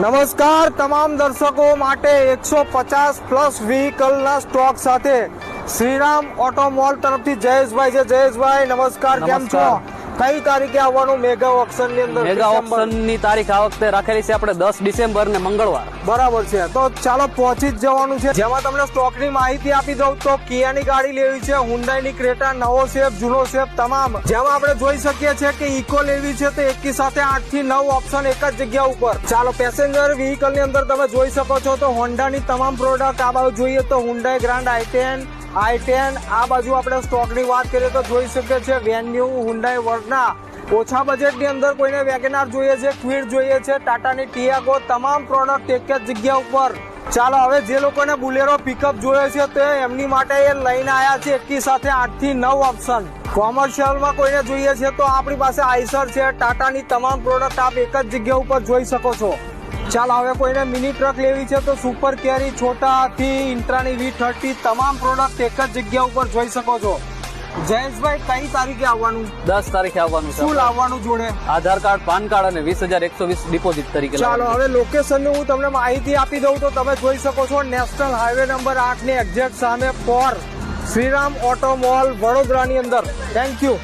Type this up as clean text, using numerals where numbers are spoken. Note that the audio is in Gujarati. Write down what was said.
નમસ્કાર તમામ દર્શકો માટે 150 પ્લસ વ્હીકલના સ્ટોક સાથે શ્રીરામ ઓટો મોલ તરફથી જયેશભાઈ છે. જયેશભાઈ નમસ્કાર, કેમ છો? કઈ તારીખે આવવાનું મેગા ઓક્શન ની અંદર? મેગા ઓક્શન ની તારીખ આ વખતે રાખેલી છે આપણે 10 ડિસેમ્બર ને મંગળવાર. બરાબર છે, તો ચાલો પહોંચી જ જવાનું છે. જેમાં તમને સ્ટોક ની માહિતી આપી દઉં તો કિયાની ગાડી લેવી છે, હુન્ડાઈની ક્રેટા, નવો શેપ, જૂનો શેપ તમામ. જેમાં આપણે જોઈ શકીએ છીએ કે ઇકો લેવી છે તો એકી સાથે 8 થી 9 ઓપ્શન એક જ જગ્યા ઉપર. ચાલો પેસેન્જર વ્હીકલ ની અંદર તમે જોઈ શકો છો તો હોન્ડાની તમામ પ્રોડક્ટ. આ બાજુ જોઈએ તો હુન્ડાઈ ગ્રાન્ડ i10, આ બાજુ આપણે સ્ટોક ની વાત કરીએ તો જોઈ શકીએ છીએ વેન્યુ, હુન્ડાઈ વર્ના. ઓછા બજેટ ની અંદર કોઈને વેગેનાર જોઈએ છે, ક્વિડ જોઈએ છે, ટાટાની ટિયાગો, તમામ પ્રોડક્ટ એક જ જગ્યા ઉપર. ચાલો હવે જે લોકોને બુલેરો પિકઅપ જોઈએ છે તો એમની માટે એ લઈને આવ્યા છે એકી સાથે 8 થી 9 ઓપ્શન. કોમર્શિયલમાં કોઈને જોઈએ છે તો આપણી પાસે આઈસર છે, ટાટાની તમામ પ્રોડક્ટ આપ એક જ જગ્યા ઉપર જોઈ શકો છો. ચાલો હવે કોઈને મિની ટ્રક લેવી છે તો સુપર કેરી, છોટા હાથી, ઇન્ટ્રાની V30 તમામ પ્રોડક્ટ એક જ જગ્યા ઉપર જોઈ શકો છો. જયેશભાઈ કઈ તારીખે આવવાનું? 10 તારીખે આવવાનું છે. શું લાવવાનું જોડે? આધાર કાર્ડ, પાન કાર્ડ અને 20,120 ડિપોઝિટ તરીકે. ચાલો હવે લોકેશન ની હું તમને માહિતી આપી દઉં તો તમે જોઈ શકો છો નેશનલ હાઈવે નંબર 8 ની એક્ઝેક્ટ સામે શ્રીરામ ઓટો મોલ વડોદરાની અંદર. Thank you.